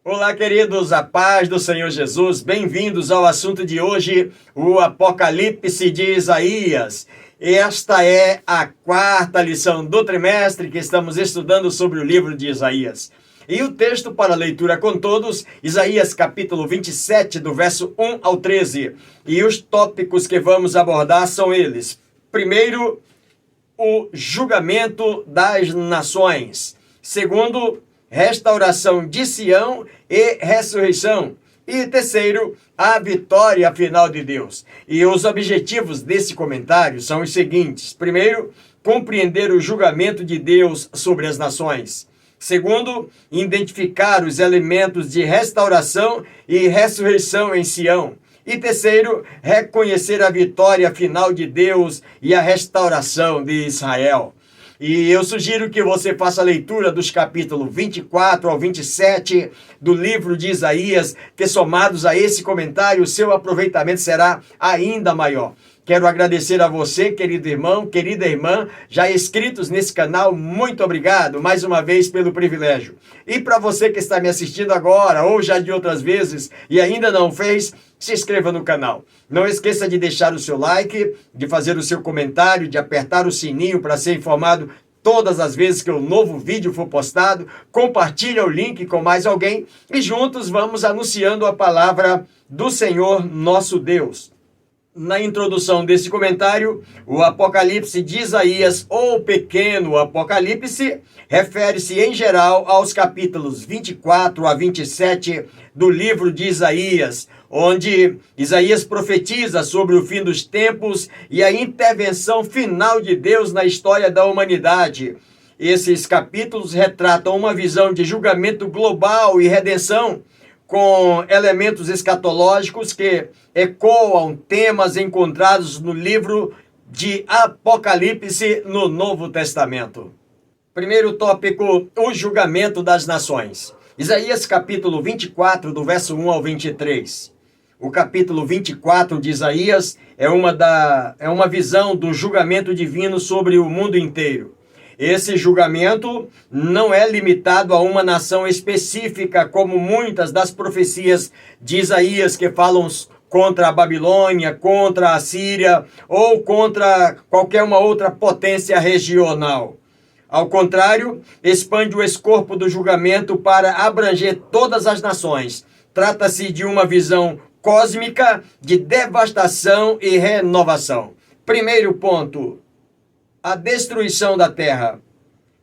Olá, queridos, a paz do Senhor Jesus, bem-vindos ao assunto de hoje, o Apocalipse de Isaías. Esta é a quarta lição do trimestre que estamos estudando sobre o livro de Isaías. E o texto para leitura com todos, Isaías capítulo 27, do verso 1 ao 13. E os tópicos que vamos abordar são eles. Primeiro, o julgamento das nações. Segundo, restauração de Sião e ressurreição. E terceiro, a vitória final de Deus. E os objetivos desse comentário são os seguintes. Primeiro, compreender o julgamento de Deus sobre as nações. Segundo, identificar os elementos de restauração e ressurreição em Sião. E terceiro, reconhecer a vitória final de Deus e a restauração de Israel. E eu sugiro que você faça a leitura dos capítulos 24 ao 27 do livro de Isaías, que somados a esse comentário, o seu aproveitamento será ainda maior. Quero agradecer a você, querido irmão, querida irmã, já inscritos nesse canal, muito obrigado mais uma vez pelo privilégio. E para você que está me assistindo agora ou já de outras vezes e ainda não fez, se inscreva no canal. Não esqueça de deixar o seu like, de fazer o seu comentário, de apertar o sininho para ser informado todas as vezes que um novo vídeo for postado. Compartilhe o link com mais alguém e juntos vamos anunciando a palavra do Senhor nosso Deus. Na introdução desse comentário, o Apocalipse de Isaías, ou pequeno Apocalipse, refere-se em geral aos capítulos 24 a 27 do livro de Isaías, onde Isaías profetiza sobre o fim dos tempos e a intervenção final de Deus na história da humanidade. Esses capítulos retratam uma visão de julgamento global e redenção, com elementos escatológicos que ecoam temas encontrados no livro de Apocalipse no Novo Testamento. Primeiro tópico, o julgamento das nações. Isaías capítulo 24, do verso 1 ao 23. O capítulo 24 de Isaías é uma visão do julgamento divino sobre o mundo inteiro. Esse julgamento não é limitado a uma nação específica, como muitas das profecias de Isaías que falam contra a Babilônia, contra a Síria ou contra qualquer uma outra potência regional. Ao contrário, expande o escopo do julgamento para abranger todas as nações. Trata-se de uma visão cósmica de devastação e renovação. Primeiro ponto, a destruição da terra.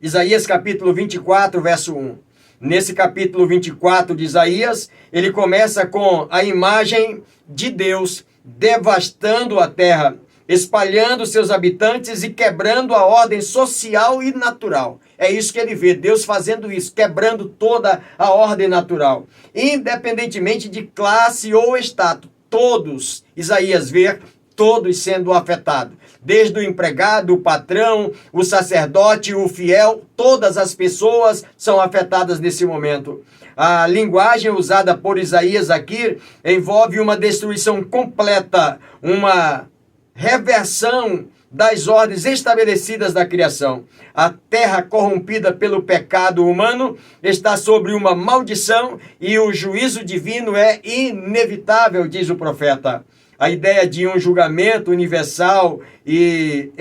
Isaías capítulo 24, verso 1. Nesse capítulo 24 de Isaías, ele começa com a imagem de Deus devastando a terra, espalhando seus habitantes e quebrando a ordem social e natural. É isso que ele vê, Deus fazendo isso, quebrando toda a ordem natural. Independentemente de classe ou status, todos, Isaías vê, todos sendo afetados. Desde o empregado, o patrão, o sacerdote, o fiel, todas as pessoas são afetadas nesse momento. A linguagem usada por Isaías aqui envolve uma destruição completa, uma reversão das ordens estabelecidas da criação. A terra corrompida pelo pecado humano está sobre uma maldição e o juízo divino é inevitável, diz o profeta. A ideia de um julgamento universal e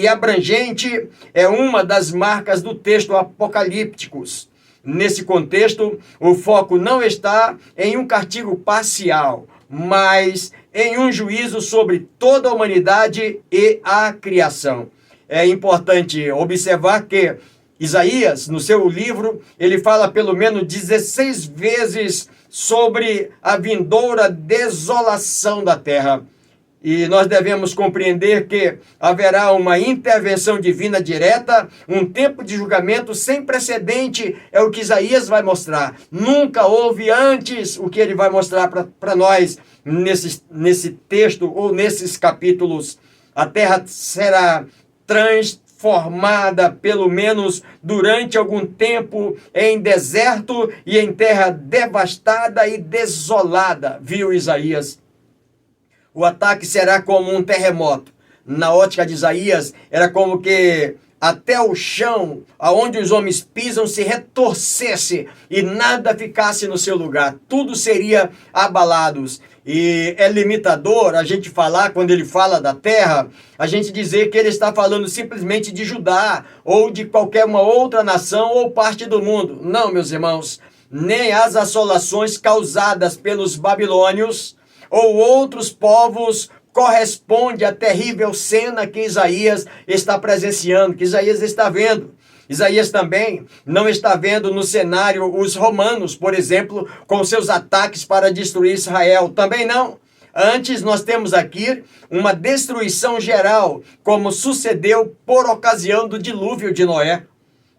abrangente é uma das marcas do texto apocalípticos. Nesse contexto, o foco não está em um castigo parcial, mas em um juízo sobre toda a humanidade e a criação. É importante observar que Isaías, no seu livro, ele fala pelo menos 16 vezes sobre a vindoura desolação da terra. E nós devemos compreender que haverá uma intervenção divina direta, um tempo de julgamento sem precedente, é o que Isaías vai mostrar. Nunca houve antes o que ele vai mostrar para nós nesse texto ou nesses capítulos. A terra será transformada, pelo menos durante algum tempo, em deserto e em terra devastada e desolada, viu Isaías. O ataque será como um terremoto. Na ótica de Isaías, era como que até o chão, aonde os homens pisam, se retorcesse e nada ficasse no seu lugar. Tudo seria abalado. E é limitador a gente falar, quando ele fala da terra, a gente dizer que ele está falando simplesmente de Judá ou de qualquer uma outra nação ou parte do mundo. Não, meus irmãos, nem as assolações causadas pelos babilônios ou outros povos corresponde à terrível cena que Isaías está presenciando, que Isaías está vendo. Isaías também não está vendo no cenário os romanos, por exemplo, com seus ataques para destruir Israel. Também não. Antes, nós temos aqui uma destruição geral, como sucedeu por ocasião do dilúvio de Noé.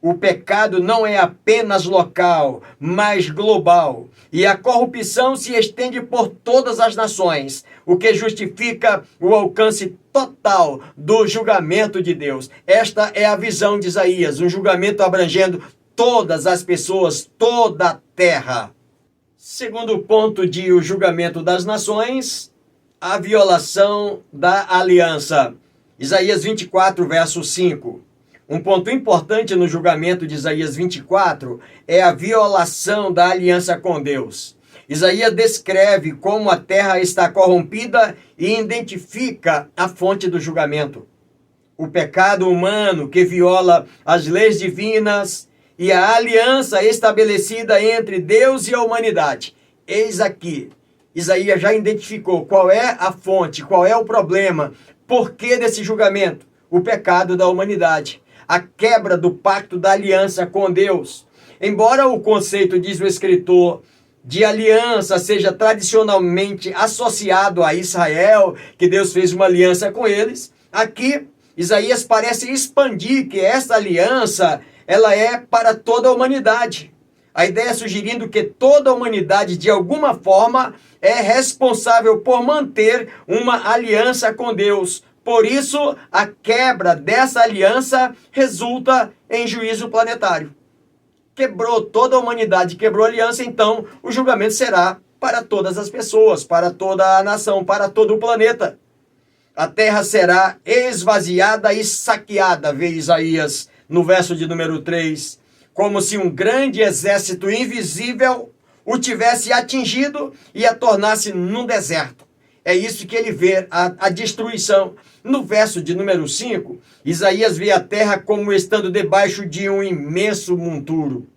O pecado não é apenas local, mas global. E a corrupção se estende por todas as nações, o que justifica o alcance total do julgamento de Deus. Esta é a visão de Isaías, um julgamento abrangendo todas as pessoas, toda a terra. Segundo ponto de o julgamento das nações, a violação da aliança. Isaías 24, verso 5. Um ponto importante no julgamento de Isaías 24 é a violação da aliança com Deus. Isaías descreve como a terra está corrompida e identifica a fonte do julgamento. O pecado humano que viola as leis divinas e a aliança estabelecida entre Deus e a humanidade. Eis aqui, Isaías já identificou qual é a fonte, qual é o problema, por que desse julgamento? O pecado da humanidade. A quebra do pacto da aliança com Deus. Embora o conceito, diz o escritor, de aliança seja tradicionalmente associado a Israel, que Deus fez uma aliança com eles, aqui Isaías parece expandir que essa aliança ela é para toda a humanidade. A ideia sugerindo que toda a humanidade, de alguma forma, é responsável por manter uma aliança com Deus. Por isso, a quebra dessa aliança resulta em juízo planetário. Quebrou toda a humanidade, quebrou a aliança, então o julgamento será para todas as pessoas, para toda a nação, para todo o planeta. A terra será esvaziada e saqueada, vê Isaías no verso de número 3, como se um grande exército invisível o tivesse atingido e a tornasse num deserto. É isso que ele vê, a destruição. No verso de número 5, Isaías vê a terra como estando debaixo de um imenso monturo.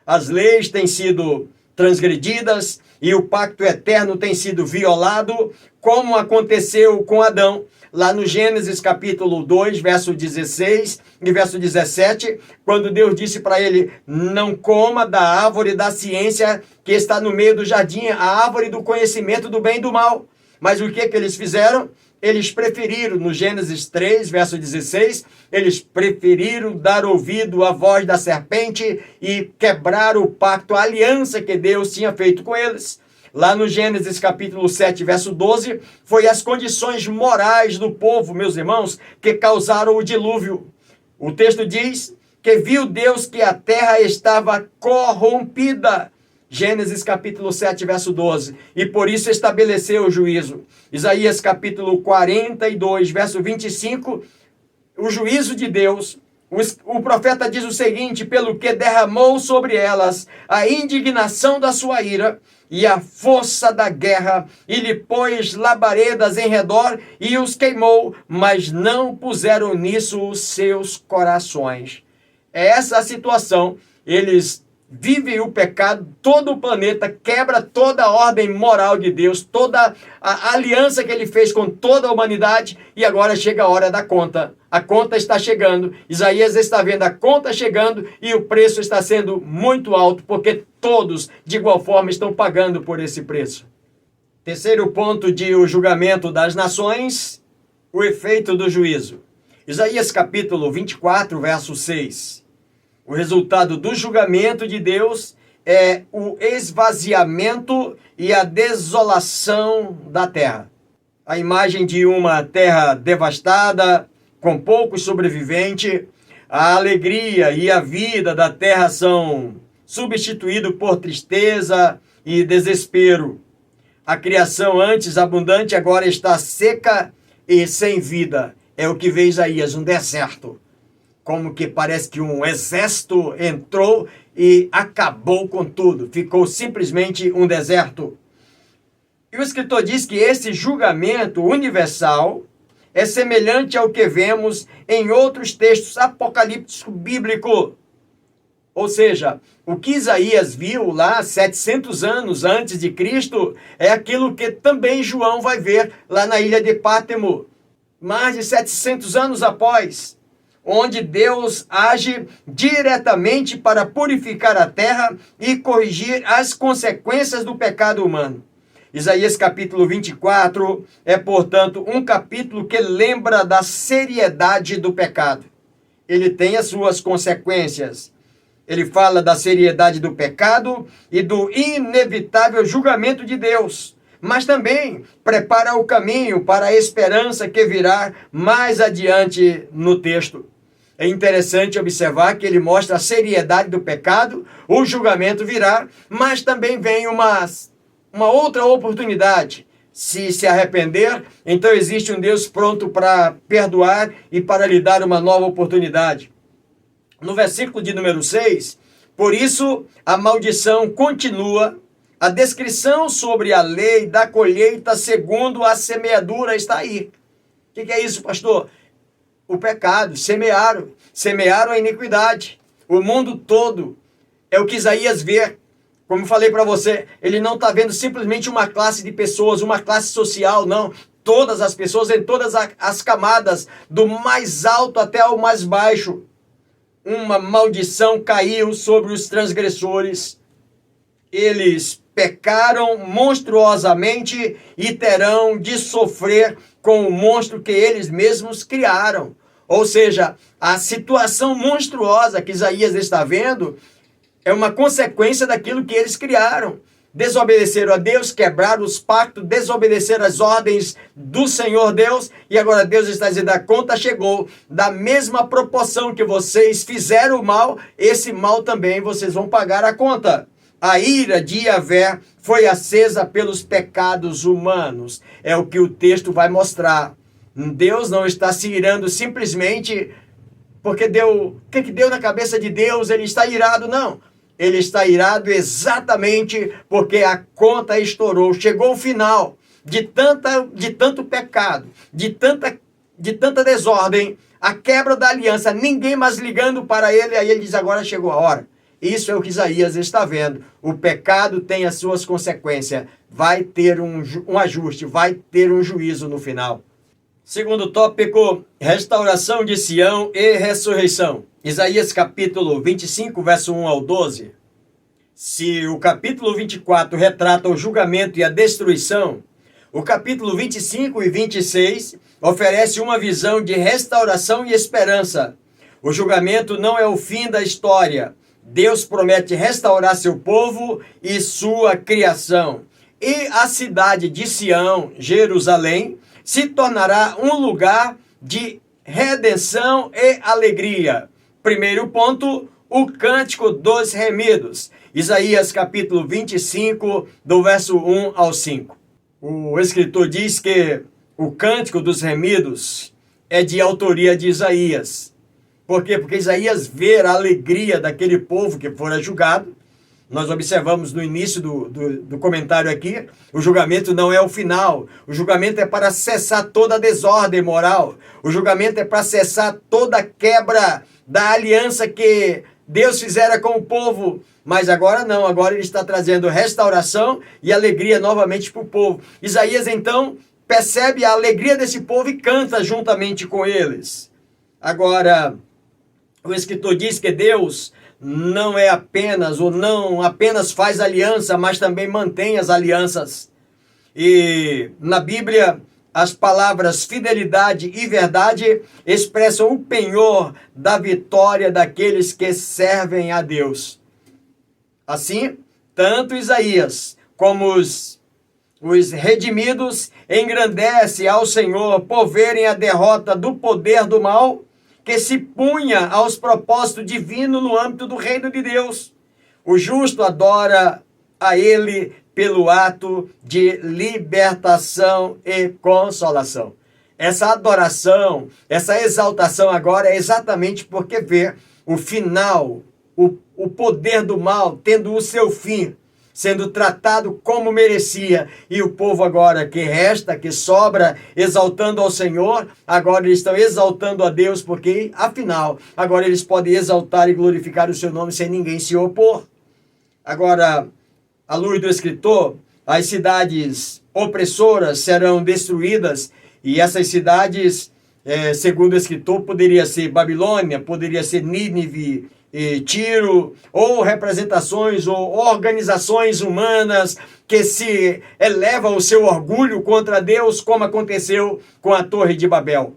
As leis têm sido transgredidas e o pacto eterno tem sido violado, como aconteceu com Adão, lá no Gênesis capítulo 2, verso 16 e verso 17, quando Deus disse para ele, não coma da árvore da ciência que está no meio do jardim, a árvore do conhecimento do bem e do mal. Mas o que eles fizeram? Eles preferiram, no Gênesis 3, verso 16, eles preferiram dar ouvido à voz da serpente e quebrar o pacto, a aliança que Deus tinha feito com eles. Lá no Gênesis capítulo 7, verso 12, foi as condições morais do povo, meus irmãos, que causaram o dilúvio. O texto diz que viu Deus que a terra estava corrompida. Gênesis capítulo 7, verso 12. E por isso estabeleceu o juízo. Isaías capítulo 42, verso 25. O juízo de Deus. O profeta diz o seguinte, pelo que derramou sobre elas a indignação da sua ira e a força da guerra, e lhe pôs labaredas em redor e os queimou, mas não puseram nisso os seus corações. É essa a situação. Eles vivem o pecado, todo o planeta quebra toda a ordem moral de Deus, toda a aliança que ele fez com toda a humanidade, e agora chega a hora da conta. A conta está chegando, Isaías está vendo a conta chegando e o preço está sendo muito alto, porque todos, de igual forma, estão pagando por esse preço. Terceiro ponto de o julgamento das nações, o efeito do juízo. Isaías capítulo 24, verso 6. O resultado do julgamento de Deus é o esvaziamento e a desolação da terra. A imagem de uma terra devastada, com poucos sobreviventes, a alegria e a vida da terra são substituídos por tristeza e desespero. A criação antes abundante agora está seca e sem vida. É o que vê Isaías, um deserto. como que parece que um exército entrou e acabou com tudo. Ficou simplesmente um deserto. E o escritor diz que esse julgamento universal é semelhante ao que vemos em outros textos apocalípticos bíblicos. Ou seja, o que Isaías viu lá 700 anos antes de Cristo é aquilo que também João vai ver lá na ilha de Pátimo, mais de 700 anos após, onde Deus age diretamente para purificar a terra e corrigir as consequências do pecado humano. Isaías capítulo 24 é, portanto, um capítulo que lembra da seriedade do pecado. Ele tem as suas consequências. Ele fala da seriedade do pecado e do inevitável julgamento de Deus, mas também prepara o caminho para a esperança que virá mais adiante no texto. É interessante observar que ele mostra a seriedade do pecado, o julgamento virá, mas também vem uma outra oportunidade. Se arrepender, então existe um Deus pronto para perdoar e para lhe dar uma nova oportunidade. No versículo de número 6, por isso a maldição continua, a descrição sobre a lei da colheita segundo a semeadura está aí. O que é isso, pastor? O pecado, semearam a iniquidade. O mundo todo é o que Isaías vê. Como eu falei para você, ele não está vendo simplesmente uma classe de pessoas, uma classe social, não. Todas as pessoas, em todas as camadas, do mais alto até o mais baixo. Uma maldição caiu sobre os transgressores. Eles pecaram monstruosamente e terão de sofrer com o monstro que eles mesmos criaram. Ou seja, a situação monstruosa que Isaías está vendo é uma consequência daquilo que eles criaram. Desobedeceram a Deus, quebraram os pactos, desobedeceram as ordens do Senhor Deus, e agora Deus está dizendo, a conta chegou, da mesma proporção que vocês fizeram o mal, esse mal também vocês vão pagar a conta. A ira de Yahvé foi acesa pelos pecados humanos, é o que o texto vai mostrar. Deus não está se irando simplesmente porque deu, o que deu na cabeça de Deus, ele está irado, não. Ele está irado exatamente porque a conta estourou. Chegou o final de tanto pecado, de tanta desordem, a quebra da aliança, ninguém mais ligando para ele, aí ele diz, agora chegou a hora. Isso é o que Isaías está vendo. O pecado tem as suas consequências. Vai ter um ajuste, vai ter um juízo no final. Segundo tópico, restauração de Sião e ressurreição. Isaías capítulo 25, verso 1 ao 12. Se o capítulo 24 retrata o julgamento e a destruição, o capítulo 25 e 26 oferece uma visão de restauração e esperança. O julgamento não é o fim da história. Deus promete restaurar seu povo e sua criação. E a cidade de Sião, Jerusalém, se tornará um lugar de redenção e alegria. Primeiro ponto, o cântico dos remidos. Isaías capítulo 25, do verso 1 ao 5. O escritor diz que o cântico dos remidos é de autoria de Isaías. Por quê? Porque Isaías vê a alegria daquele povo que fora julgado. Nós observamos no início do comentário aqui, o julgamento não é o final. O julgamento é para cessar toda a desordem moral. O julgamento é para cessar toda a quebra da aliança que Deus fizera com o povo. Mas agora não, agora ele está trazendo restauração e alegria novamente para o povo. Isaías então percebe a alegria desse povo e canta juntamente com eles. Agora, o escritor diz que Deus não é apenas, ou não apenas faz aliança, mas também mantém as alianças. E na Bíblia, as palavras fidelidade e verdade expressam o penhor da vitória daqueles que servem a Deus. Assim, tanto Isaías como os redimidos engrandecem ao Senhor por verem a derrota do poder do mal que se punha aos propósitos divinos no âmbito do reino de Deus. O justo adora a ele pelo ato de libertação e consolação. essa adoração, essa exaltação agora é exatamente porque vê o final, o poder do mal tendo o seu fim, sendo tratado como merecia, e o povo agora que resta, que sobra, exaltando ao Senhor, agora eles estão exaltando a Deus, porque afinal, agora eles podem exaltar e glorificar o seu nome sem ninguém se opor. Agora, à luz do escritor, as cidades opressoras serão destruídas, e essas cidades, segundo o escritor, poderia ser Babilônia, poderia ser Nínive, Tiro, ou representações ou organizações humanas que se elevam o seu orgulho contra Deus, como aconteceu com a Torre de Babel.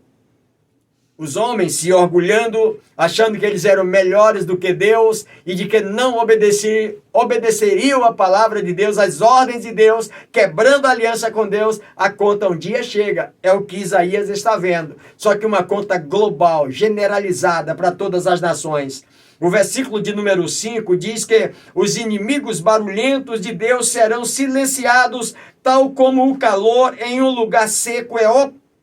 Os homens se orgulhando, achando que eles eram melhores do que Deus e de que não obedeceriam a palavra de Deus, as ordens de Deus, quebrando a aliança com Deus. A conta um dia chega, é o que Isaías está vendo. Só que uma conta global, generalizada para todas as nações. O versículo de número 5 diz que os inimigos barulhentos de Deus serão silenciados, tal como o calor em um lugar seco é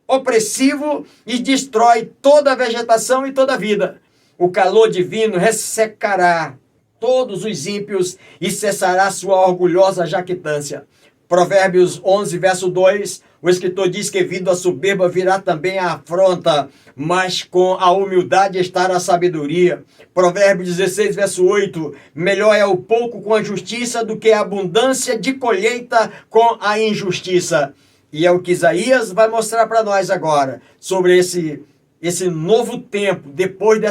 opressivo e destrói toda a vegetação e toda a vida. O calor divino ressecará todos os ímpios e cessará sua orgulhosa jactância. Provérbios 11, verso 2, o escritor diz que vindo a soberba virá também a afronta, mas com a humildade estará a sabedoria. Provérbios 16, verso 8, melhor é o pouco com a justiça do que a abundância de colheita com a injustiça. E é o que Isaías vai mostrar para nós agora, sobre esse novo tempo. Depois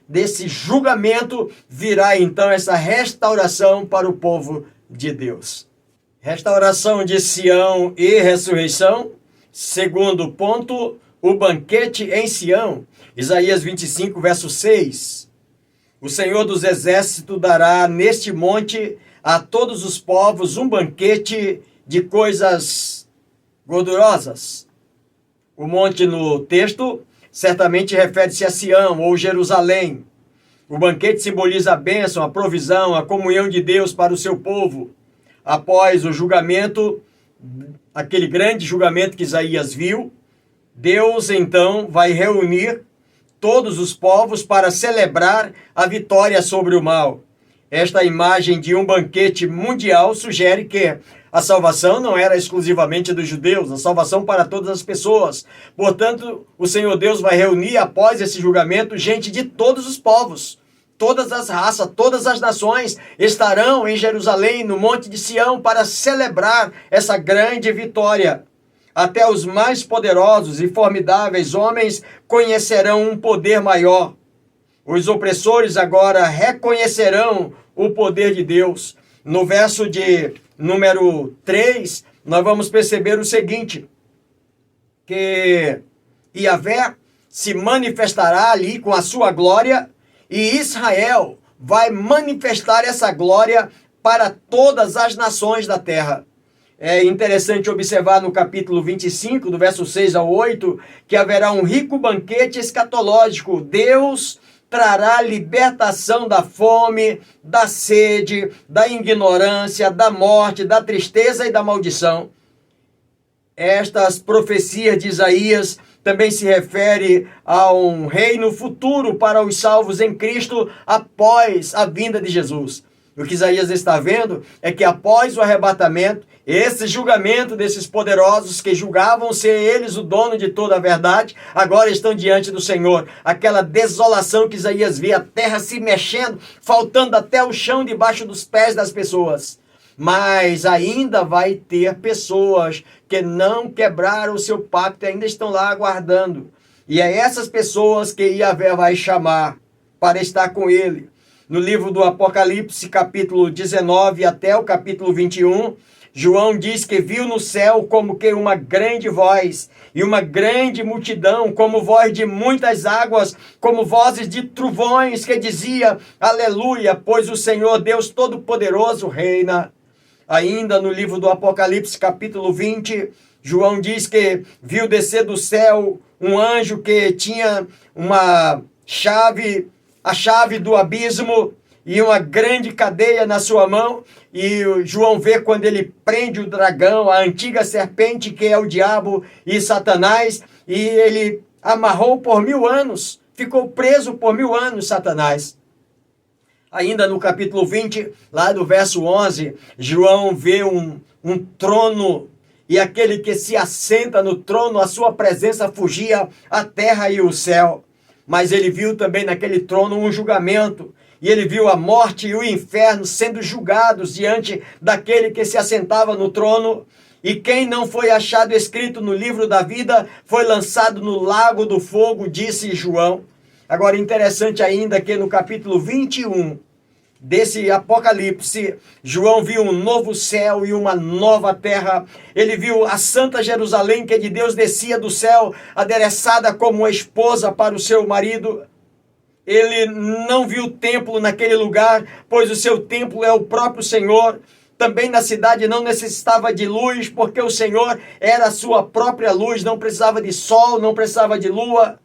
desse julgamento, virá então essa restauração para o povo de Deus. Restauração de Sião e ressurreição. Segundo ponto, o banquete em Sião. Isaías 25, verso 6. O Senhor dos Exércitos dará neste monte a todos os povos um banquete de coisas gordurosas. O monte no texto certamente refere-se a Sião ou Jerusalém. O banquete simboliza a bênção, a provisão, a comunhão de Deus para o seu povo. Após o julgamento, aquele grande julgamento que Isaías viu, Deus então vai reunir todos os povos para celebrar a vitória sobre o mal. Esta imagem de um banquete mundial sugere que a salvação não era exclusivamente dos judeus, a salvação para todas as pessoas. Portanto, o Senhor Deus vai reunir após esse julgamento gente de todos os povos. Todas as raças, todas as nações estarão em Jerusalém, no Monte de Sião, para celebrar essa grande vitória. Até os mais poderosos e formidáveis homens conhecerão um poder maior. Os opressores agora reconhecerão o poder de Deus. No verso de número 3, nós vamos perceber o seguinte, que Yahvé se manifestará ali com a sua glória, e Israel vai manifestar essa glória para todas as nações da terra. É interessante observar no capítulo 25, do verso 6 ao 8, que haverá um rico banquete escatológico. Deus trará libertação da fome, da sede, da ignorância, da morte, da tristeza e da maldição. Estas profecias de Isaías também se refere a um reino futuro para os salvos em Cristo após a vinda de Jesus. O que Isaías está vendo é que após o arrebatamento, esse julgamento desses poderosos que julgavam ser eles o dono de toda a verdade, agora estão diante do Senhor. Aquela desolação que Isaías vê, a terra se mexendo, faltando até o chão debaixo dos pés das pessoas. Mas ainda vai ter pessoas que não quebraram o seu pacto e ainda estão lá aguardando. E é essas pessoas que Yahvé vai chamar para estar com ele. No livro do Apocalipse, capítulo 19 até o capítulo 21, João diz que viu no céu como que uma grande voz e uma grande multidão, como voz de muitas águas, como vozes de trovões, que dizia: aleluia, pois o Senhor Deus Todo-Poderoso reina. Ainda no livro do Apocalipse, capítulo 20, João diz que viu descer do céu um anjo que tinha a chave do abismo, e uma grande cadeia na sua mão, e João vê quando ele prende o dragão, a antiga serpente que é o diabo e Satanás, e ele amarrou por 1000 anos, ficou preso por 1000 anos Satanás. Ainda no capítulo 20, lá do verso 11, João vê um trono, e aquele que se assenta no trono, a sua presença fugia a terra e o céu. Mas ele viu também naquele trono um julgamento, e ele viu a morte e o inferno sendo julgados diante daquele que se assentava no trono. E quem não foi achado escrito no livro da vida foi lançado no lago do fogo, disse João. Agora, interessante ainda que no capítulo 21 desse Apocalipse, João viu um novo céu e uma nova terra. Ele viu a Santa Jerusalém, que de Deus descia do céu, adereçada como uma esposa para o seu marido. Ele não viu templo naquele lugar, pois o seu templo é o próprio Senhor. Também na cidade não necessitava de luz, porque o Senhor era a sua própria luz, não precisava de sol, não precisava de lua.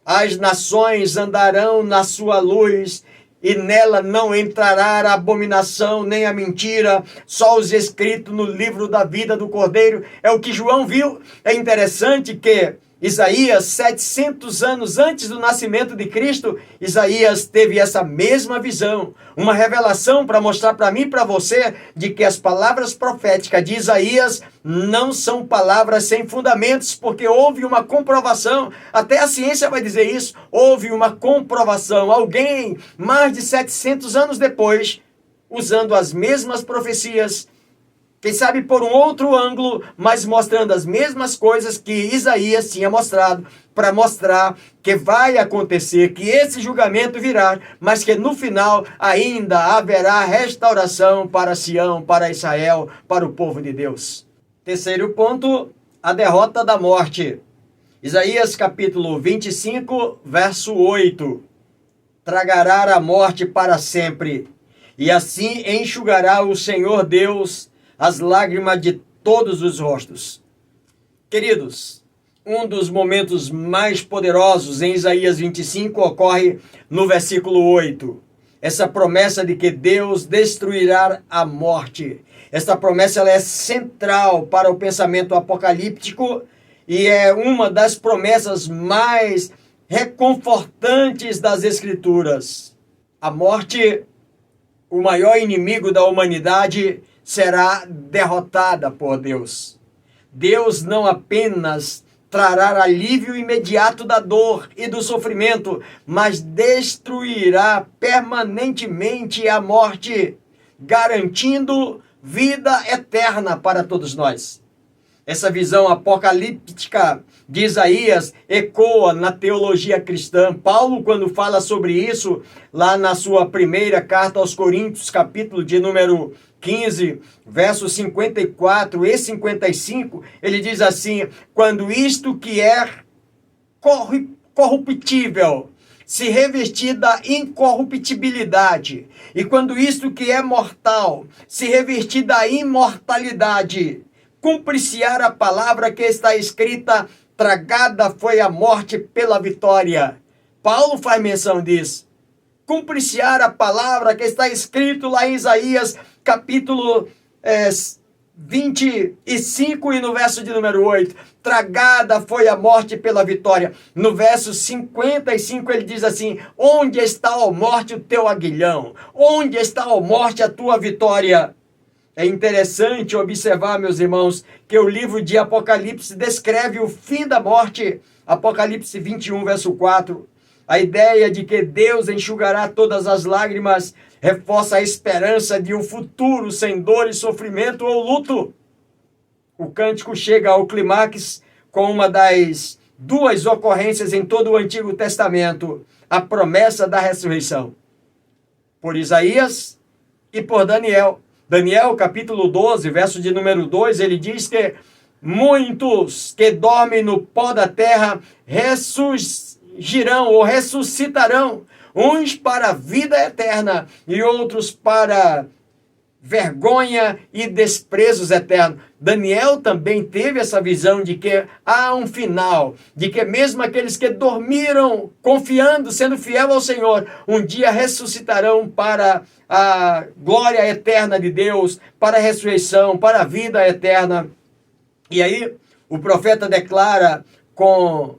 As nações andarão na sua luz, e nela não entrará a abominação nem a mentira, só os escritos no livro da vida do Cordeiro. É o que João viu. É interessante que Isaías, 700 anos antes do nascimento de Cristo, Isaías teve essa mesma visão, uma revelação para mostrar para mim e para você de que as palavras proféticas de Isaías não são palavras sem fundamentos, porque houve uma comprovação, até a ciência vai dizer isso, houve uma comprovação. Alguém, mais de 700 anos depois, usando as mesmas profecias, quem sabe por um outro ângulo, mas mostrando as mesmas coisas que Isaías tinha mostrado, para mostrar que vai acontecer, que esse julgamento virá, mas que no final ainda haverá restauração para Sião, para Israel, para o povo de Deus. Terceiro ponto, a derrota da morte. Isaías capítulo 25, verso 8. Tragará a morte para sempre, e assim enxugará o Senhor Deus as lágrimas de todos os rostos. Queridos, um dos momentos mais poderosos em Isaías 25 ocorre no versículo 8. Essa promessa de que Deus destruirá a morte. Essa promessa ela é central para o pensamento apocalíptico e é uma das promessas mais reconfortantes das Escrituras. A morte, o maior inimigo da humanidade, será derrotada por Deus. Deus não apenas trará alívio imediato da dor e do sofrimento, mas destruirá permanentemente a morte, garantindo vida eterna para todos nós. Essa visão apocalíptica de Isaías ecoa na teologia cristã. Paulo, quando fala sobre isso, lá na sua primeira carta aos Coríntios, capítulo de número 15, versos 54 e 55, ele diz assim: quando isto que é corruptível se revestir da incorruptibilidade, e quando isto que é mortal se revestir da imortalidade, cumprir-se-á a palavra que está escrita: tragada foi a morte pela vitória. Paulo faz menção disso. Cumprir-se-á a palavra que está escrito lá em Isaías, capítulo 25 e no verso de número 8. Tragada foi a morte pela vitória. No verso 55 ele diz assim: onde está, ó morte, o teu aguilhão? Onde está, ó morte, a tua vitória? É interessante observar, meus irmãos, que o livro de Apocalipse descreve o fim da morte. Apocalipse 21, verso 4. A ideia de que Deus enxugará todas as lágrimas reforça a esperança de um futuro sem dor e sofrimento ou luto. O cântico chega ao clímax com uma das duas ocorrências em todo o Antigo Testamento: a promessa da ressurreição. Por Isaías e por Daniel. Daniel, capítulo 12, verso de número 2, ele diz que muitos que dormem no pó da terra ressurgirão ou ressuscitarão, uns para a vida eterna e outros para vergonha e desprezos eternos. Daniel também teve essa visão de que há um final, de que mesmo aqueles que dormiram confiando, sendo fiel ao Senhor, um dia ressuscitarão para a glória eterna de Deus, para a ressurreição, para a vida eterna. E aí o profeta declara com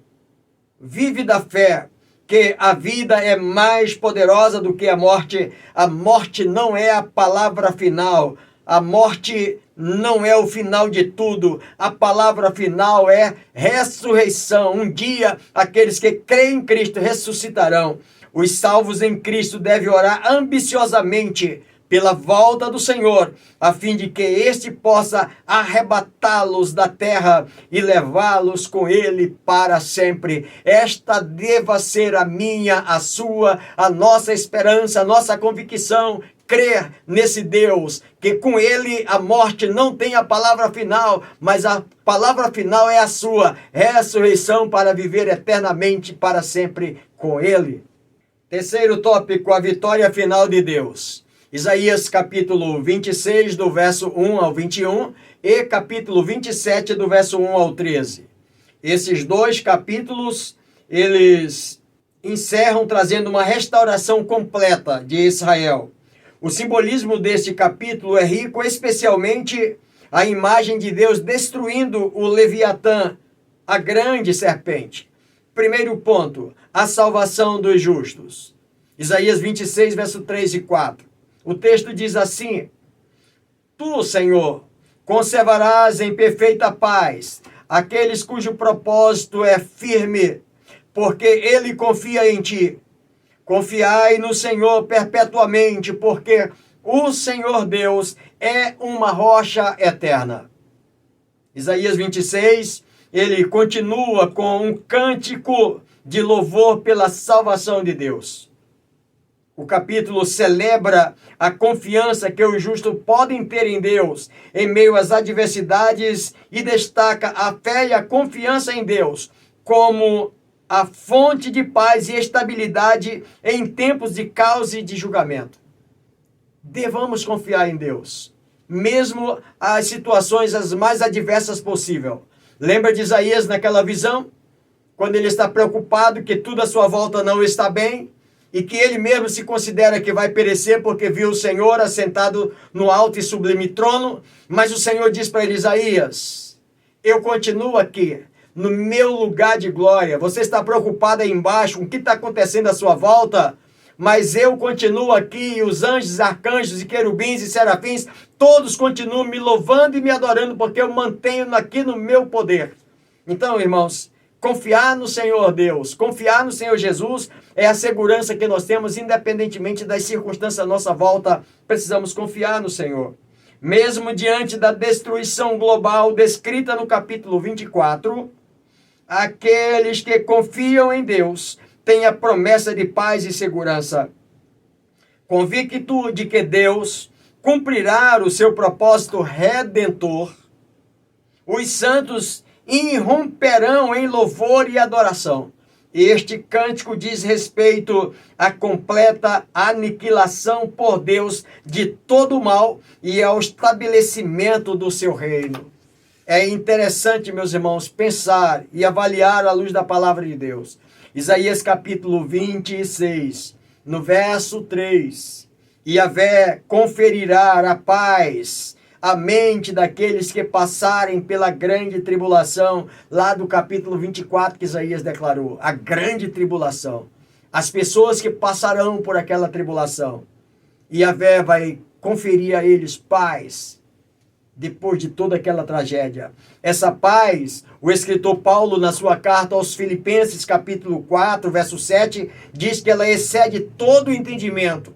vívida fé que a vida é mais poderosa do que a morte. A morte não é a palavra final. A morte não é o final de tudo. A palavra final é ressurreição. Um dia, aqueles que creem em Cristo ressuscitarão. Os salvos em Cristo devem orar ambiciosamente pela volta do Senhor, a fim de que este possa arrebatá-los da terra e levá-los com ele para sempre. Esta deva ser a minha, a sua, a nossa esperança, a nossa convicção, crer nesse Deus, que com ele a morte não tem a palavra final, mas a palavra final é a sua ressurreição para viver eternamente para sempre com ele. Terceiro tópico, a vitória final de Deus. Isaías capítulo 26, do verso 1 ao 21 e capítulo 27, do verso 1 ao 13. Esses dois capítulos, eles encerram trazendo uma restauração completa de Israel. O simbolismo deste capítulo é rico, especialmente a imagem de Deus destruindo o Leviatã, a grande serpente. Primeiro ponto, a salvação dos justos. Isaías 26, verso 3 e 4. O texto diz assim: Tu, Senhor, conservarás em perfeita paz aqueles cujo propósito é firme, porque ele confia em ti. Confiai no Senhor perpetuamente, porque o Senhor Deus é uma rocha eterna. Isaías 26, ele continua com um cântico de louvor pela salvação de Deus. O capítulo celebra a confiança que os justos podem ter em Deus em meio às adversidades e destaca a fé e a confiança em Deus como a fonte de paz e estabilidade em tempos de caos e de julgamento. Devamos confiar em Deus, mesmo as situações as mais adversas possível. Lembra de Isaías naquela visão? Quando ele está preocupado que tudo à sua volta não está bem, e que ele mesmo se considera que vai perecer porque viu o Senhor assentado no alto e sublime trono, mas o Senhor diz para ele: Isaías, eu continuo aqui, no meu lugar de glória. Você está preocupado aí embaixo com o que está acontecendo à sua volta, mas eu continuo aqui, e os anjos, arcanjos e querubins e serafins, todos continuam me louvando e me adorando, porque eu mantenho aqui no meu poder. Então, irmãos, confiar no Senhor Deus, confiar no Senhor Jesus é a segurança que nós temos, independentemente das circunstâncias à nossa volta. Precisamos confiar no Senhor. Mesmo diante da destruição global descrita no capítulo 24, aqueles que confiam em Deus têm a promessa de paz e segurança. Convicto de que Deus cumprirá o seu propósito redentor, os santos irromperão em louvor e adoração. Este cântico diz respeito à completa aniquilação por Deus de todo o mal e ao estabelecimento do seu reino. É interessante, meus irmãos, pensar e avaliar à luz da palavra de Deus. Isaías capítulo 26, no verso 3. Yahvé conferirá a paz a mente daqueles que passarem pela grande tribulação, lá do capítulo 24 que Isaías declarou, a grande tribulação. As pessoas que passarão por aquela tribulação. Yahvé vai conferir a eles paz, depois de toda aquela tragédia. Essa paz, o escritor Paulo, na sua carta aos Filipenses, capítulo 4, verso 7, diz que ela excede todo o entendimento.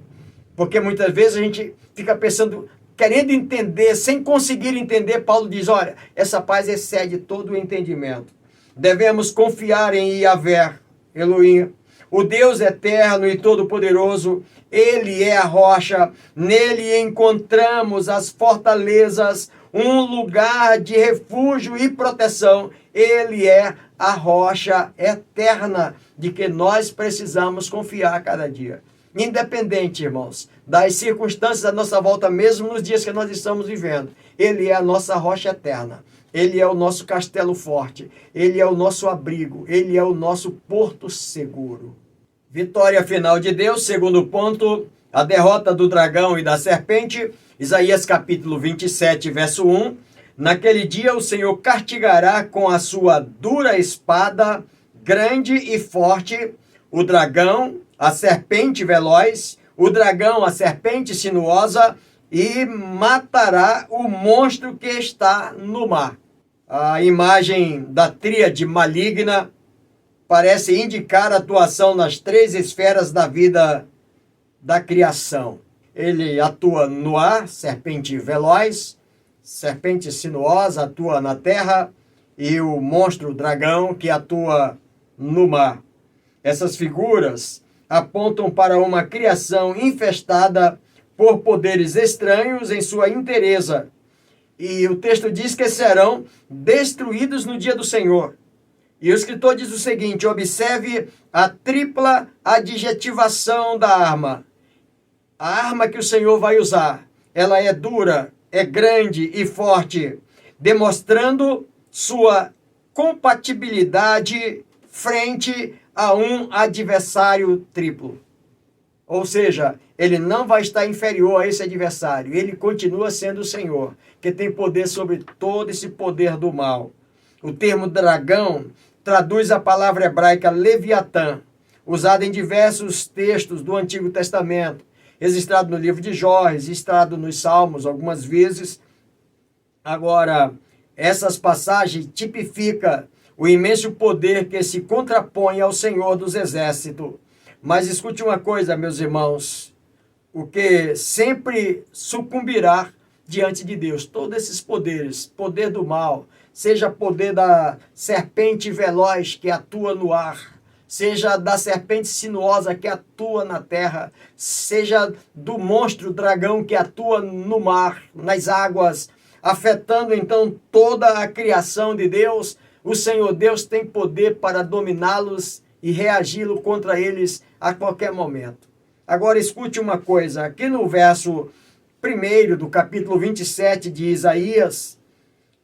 Porque muitas vezes a gente fica pensando, querendo entender, sem conseguir entender. Paulo diz, olha, essa paz excede todo o entendimento. Devemos confiar em Yahvé, Elohim, o Deus eterno e todo-poderoso. Ele é a rocha, nele encontramos as fortalezas, um lugar de refúgio e proteção. Ele é a rocha eterna de que nós precisamos confiar cada dia. independente, irmãos, das circunstâncias à nossa volta, mesmo nos dias que nós estamos vivendo. Ele é a nossa rocha eterna. Ele é o nosso castelo forte. Ele é o nosso abrigo. Ele é o nosso porto seguro. Vitória final de Deus, segundo ponto, a derrota do dragão e da serpente. Isaías capítulo 27, verso 1. Naquele dia o Senhor castigará com a sua dura espada, grande e forte, o dragão, a serpente veloz, o dragão, a serpente sinuosa, e matará o monstro que está no mar. A imagem da tríade maligna parece indicar a atuação nas três esferas da vida da criação. Ele atua no ar, serpente veloz, serpente sinuosa atua na terra, e o monstro dragão que atua no mar. Essas figuras apontam para uma criação infestada por poderes estranhos em sua inteireza. E o texto diz que serão destruídos no dia do Senhor. E o escritor diz o seguinte: observe a tripla adjetivação da arma. A arma que o Senhor vai usar, ela é dura, é grande e forte, demonstrando sua compatibilidade frente a um adversário triplo. Ou seja, ele não vai estar inferior a esse adversário. Ele continua sendo o Senhor, que tem poder sobre todo esse poder do mal. O termo dragão traduz a palavra hebraica Leviatã, usada em diversos textos do Antigo Testamento, registrado no livro de Jó, registrado nos Salmos algumas vezes. Agora, essas passagens tipificam o imenso poder que se contrapõe ao Senhor dos Exércitos. Mas escute uma coisa, meus irmãos, o que sempre sucumbirá diante de Deus, todos esses poderes, poder do mal, seja poder da serpente veloz que atua no ar, seja da serpente sinuosa que atua na terra, seja do monstro dragão que atua no mar, nas águas, afetando então toda a criação de Deus, o Senhor Deus tem poder para dominá-los e reagi-lo contra eles a qualquer momento. Agora escute uma coisa, aqui no verso 1 do capítulo 27 de Isaías,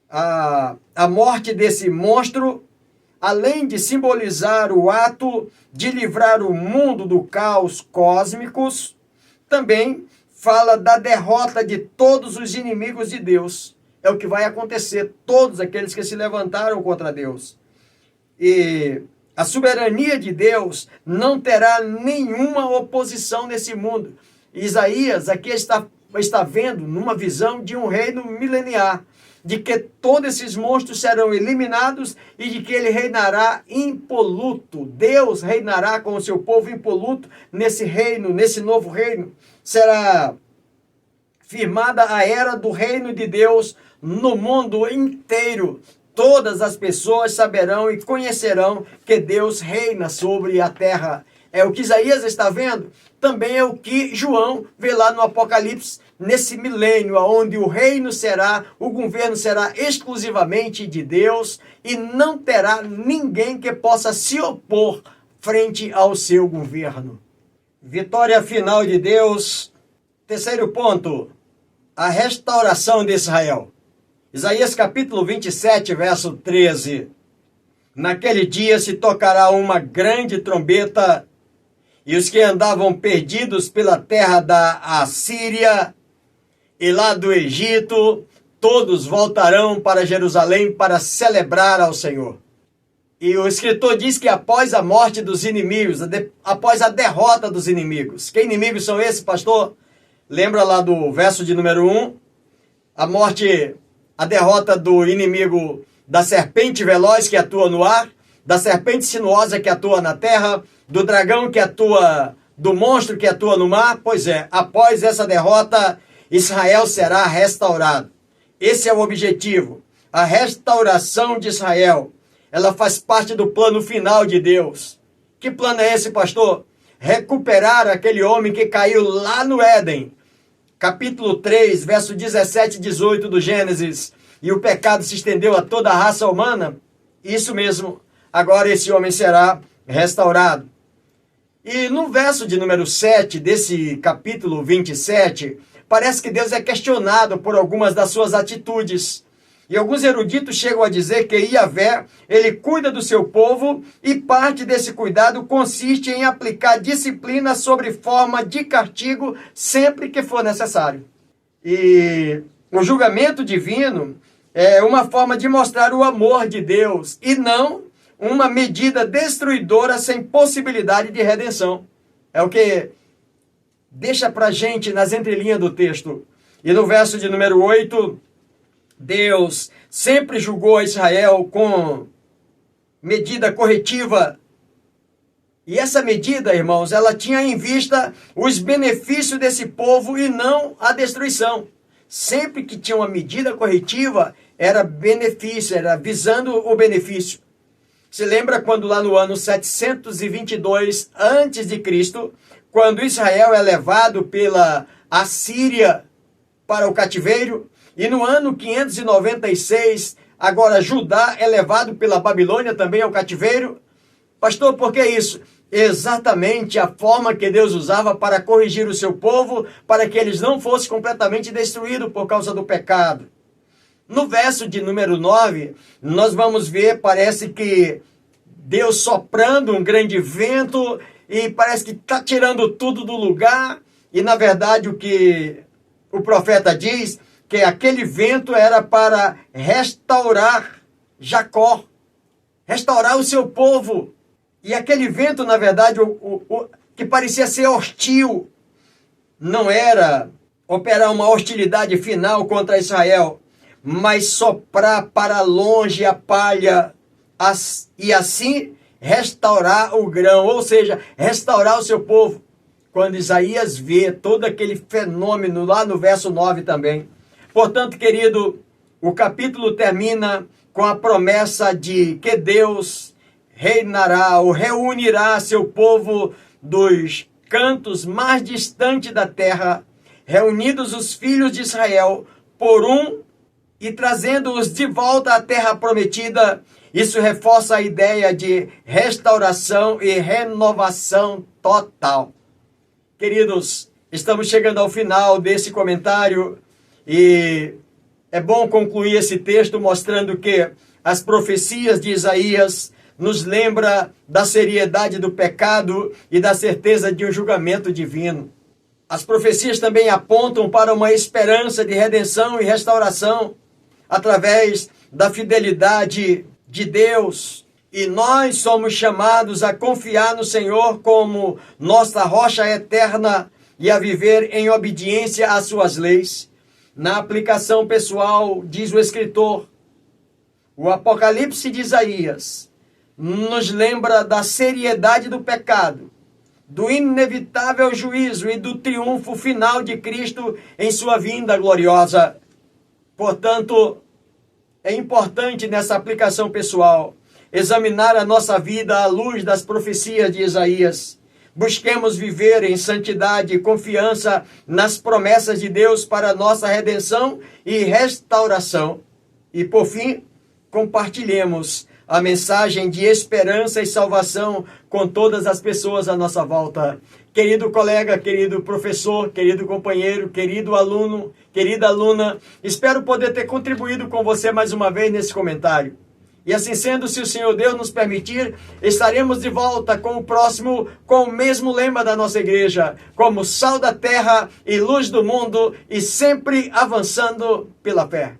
a morte desse monstro, além de simbolizar o ato de livrar o mundo do caos cósmicos, também fala da derrota de todos os inimigos de Deus. É o que vai acontecer, todos aqueles que se levantaram contra Deus. E a soberania de Deus não terá nenhuma oposição nesse mundo. Isaías aqui está vendo numa visão de um reino mileniar, de que todos esses monstros serão eliminados e de que ele reinará impoluto. Deus reinará com o seu povo impoluto nesse reino, nesse novo reino. Será firmada a era do reino de Deus no mundo inteiro. Todas as pessoas saberão e conhecerão que Deus reina sobre a terra. É o que Isaías está vendo, também é o que João vê lá no Apocalipse, nesse milênio, onde o reino será, o governo será exclusivamente de Deus e não terá ninguém que possa se opor frente ao seu governo. Vitória final de Deus. Terceiro ponto, a restauração de Israel. Isaías capítulo 27, verso 13. Naquele dia se tocará uma grande trombeta, e os que andavam perdidos pela terra da Assíria e lá do Egito, todos voltarão para Jerusalém para celebrar ao Senhor. E o escritor diz que após a morte dos inimigos, após a derrota dos inimigos. Que inimigos são esses, pastor? Lembra lá do verso de número 1? A derrota do inimigo da serpente veloz que atua no ar, da serpente sinuosa que atua na terra, do dragão que atua, do monstro que atua no mar. Pois é, após essa derrota, Israel será restaurado. Esse é o objetivo, a restauração de Israel. Ela faz parte do plano final de Deus. Que plano é esse, pastor? Recuperar aquele homem que caiu lá no Éden. Capítulo 3, verso 17 e 18 do Gênesis. E o pecado se estendeu a toda a raça humana. Isso mesmo. Agora esse homem será restaurado. E no verso de número 7 desse capítulo 27, parece que Deus é questionado por algumas das suas atitudes. E alguns eruditos chegam a dizer que Yahvé, ele cuida do seu povo e parte desse cuidado consiste em aplicar disciplina sobre forma de castigo sempre que for necessário. E o julgamento divino é uma forma de mostrar o amor de Deus e não uma medida destruidora sem possibilidade de redenção. É o que deixa pra gente nas entrelinhas do texto. E no verso de número 8, Deus sempre julgou a Israel com medida corretiva. E essa medida, irmãos, ela tinha em vista os benefícios desse povo e não a destruição. Sempre que tinha uma medida corretiva, era benefício, era visando o benefício. Se lembra quando lá no ano 722 a.C., quando Israel é levado pela Assíria para o cativeiro, e no ano 596, agora Judá é levado pela Babilônia também ao cativeiro? Pastor, por que isso? Exatamente a forma que Deus usava para corrigir o seu povo, para que eles não fossem completamente destruídos por causa do pecado. No verso de número 9, nós vamos ver, parece que Deus soprando um grande vento e parece que está tirando tudo do lugar. E na verdade o que o profeta diz, que aquele vento era para restaurar Jacó, restaurar o seu povo. E aquele vento, na verdade, que parecia ser hostil, não era operar uma hostilidade final contra Israel, mas soprar para longe a palha e assim restaurar o grão, ou seja, restaurar o seu povo. Quando Isaías vê todo aquele fenômeno lá no verso 9 também. Portanto, querido, o capítulo termina com a promessa de que Deus reinará ou reunirá seu povo dos cantos mais distantes da terra, reunidos os filhos de Israel por um e trazendo-os de volta à terra prometida. Isso reforça a ideia de restauração e renovação total. Queridos, estamos chegando ao final desse comentário e é bom concluir esse texto mostrando que as profecias de Isaías nos lembra da seriedade do pecado e da certeza de um julgamento divino. As profecias também apontam para uma esperança de redenção e restauração através da fidelidade de Deus. E nós somos chamados a confiar no Senhor como nossa rocha eterna e a viver em obediência às suas leis. Na aplicação pessoal, diz o escritor, o Apocalipse de Isaías nos lembra da seriedade do pecado, do inevitável juízo e do triunfo final de Cristo em sua vinda gloriosa. Portanto, é importante nessa aplicação pessoal examinar a nossa vida à luz das profecias de Isaías. Busquemos viver em santidade e confiança nas promessas de Deus para a nossa redenção e restauração. E por fim, compartilhemos a mensagem de esperança e salvação com todas as pessoas à nossa volta. Querido colega, querido professor, querido companheiro, querido aluno, querida aluna, espero poder ter contribuído com você mais uma vez nesse comentário. E assim sendo, se o Senhor Deus nos permitir, estaremos de volta com o próximo, com o mesmo lema da nossa igreja, como sal da terra e luz do mundo, e sempre avançando pela fé.